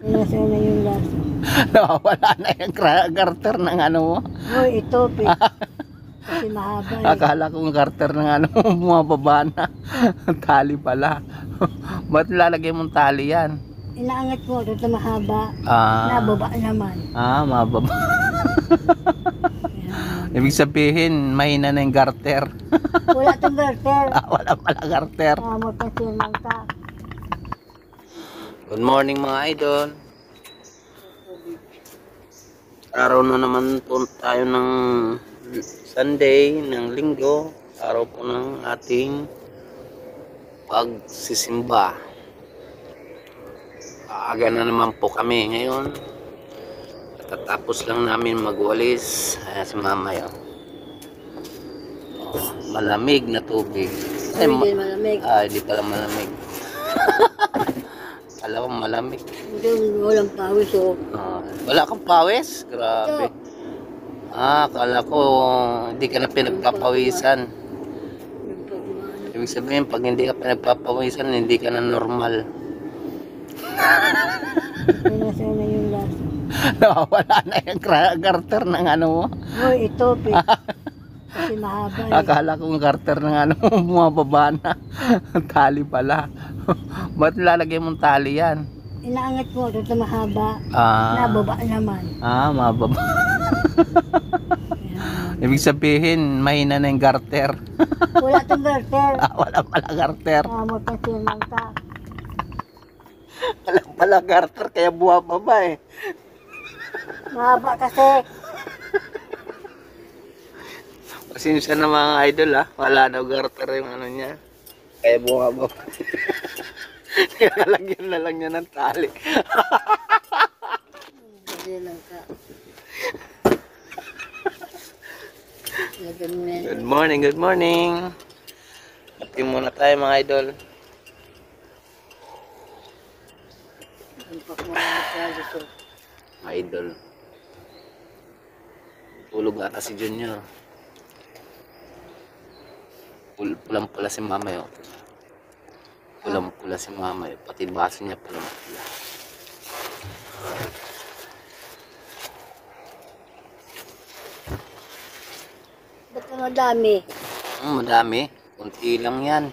Nasa na yung laso. Nawawala na yung garter ng ano mo. Hoy, ito, kasi mahaba eh. Akala kong garter ng ano mo, bumababa na. Tali pala. Ba't lalagay mong tali yan? Inaangat ko, ito mahaba. Ah, Nababa naman. mababa. Ayan. Ibig sabihin, mahina na yung garter. Wala itong garter. Wala pala garter. Magpasin lang ka. Good morning mga idol. Araw na naman po tayo ng Sunday, ng Linggo. Araw po ng ating pagsisimba. Aga na naman po kami ngayon. Tatapos lang namin magwalis. Ayan si mama yun. Oh, malamig na tubig. Hindi malamig. Hindi pala malamig. Alam mo malamig. Hindi, walang pawis oh. Wala kang pawis? Grabe. Akala ko hindi ka na pinagpapawisan. Ibig sabihin, pag hindi ka pinagpapawisan, hindi ka na normal. Nasa na yung laso. Nawawala na yung garter ng ano mo. Hoy, ito, kasi mahaba eh. Akala kong garter ng ano mo, bumababa na. Tali pala. Ba't lalagay mong tali yan? Inaangat ko, ito mahaba. Nababa naman. Mababa. Ayan. Ibig sabihin, mahina na yung garter. Wala itong garter. Wala pala garter. Magpasin lang ka. Wala pala garter, kaya bumababa eh. Mahaba kasi. Pasensya na mga idol wala daw garter yung ano niya. Kaya bumababa. Nalagyan na lang niya ng tali. Magpasin lang ka. Good morning, good morning. Happy muna tayo mga idol. Idol. Tulog ata si Junior. Pulang pula si mama yun. Pulang pula si mama yun. Pati baso niya pulang pula. Ba't ka madami? Madami. Kunti lang yan.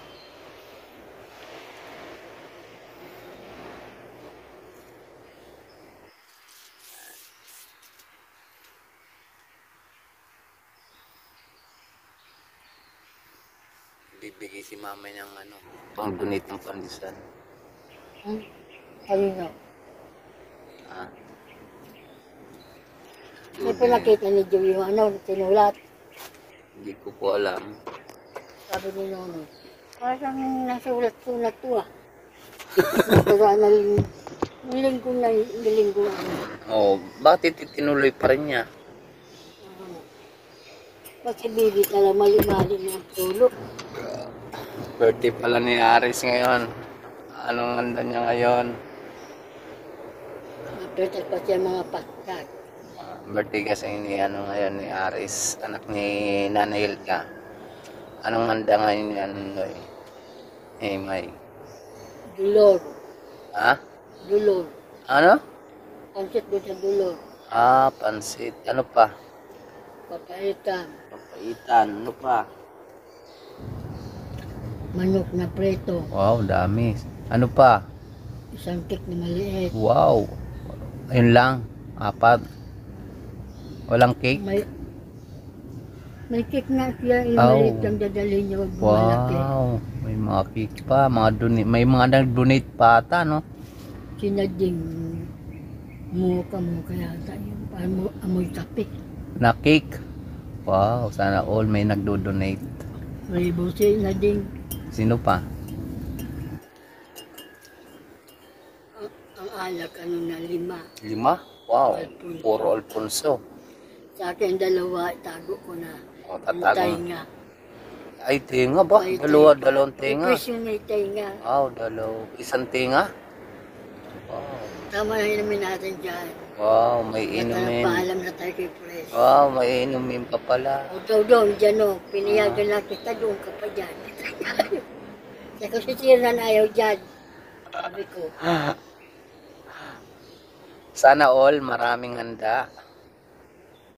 Bibigay si mama niyang ano, pang donate ng pandisan. Kanino? May Hindi pinakita ni Joey yung ano, sinulat. ko po alam. Sabi ni Nono, parang nasulat-sulat to Pero nilinggo na. Bakit tinuloy pa rin niya? Kasi bibi talaga mali-mali na ang tulog. Birthday pala ni Aris ngayon. Anong handa niya ngayon? Mapertas pa siya mga paskat. Birthday kasi ni ano ngayon ni Aris, anak ni Nanay Hilda. Anong handa ngayon ni ano Noy? May. Dulor. Dulor. Ano? Pansit doon sa dulor. Pansit. Ano pa? Papaitan. Papaitan. Ano pa? Manok na preto. Wow, dami. Ano pa? Isang tik na maliit. Wow. Ayun lang. 4. Walang cake? May cake na siya. Yung maliit lang dadalhin niya. Wag malaki. Wow. May mga cake pa. May mga nag-donate pa ata, no? Sinading muka yata yun. Parang amoy kape. Na cake. Wow. Sana all may nagdo-donate. May busi na din. Sino pa? Ang alak ano na 5. 5? Wow. Alfonso. Puro Alfonso. Sa akin 2, itago ko na. Tatago. Tainga. Ay, tinga ba? Dalawang tinga. Presyo na tainga. Wow, isang tinga? Wow. Tama na inumin natin dyan. Wow, may inumin. Paalam na tayo kay Pres. Wow, may inumin pa pala. O daw doon, dyan o. Piniyagan lang kita, doon ka pa dyan. Kaya kasi siya na ayaw dyan. Sabi ko. Sana all maraming handa.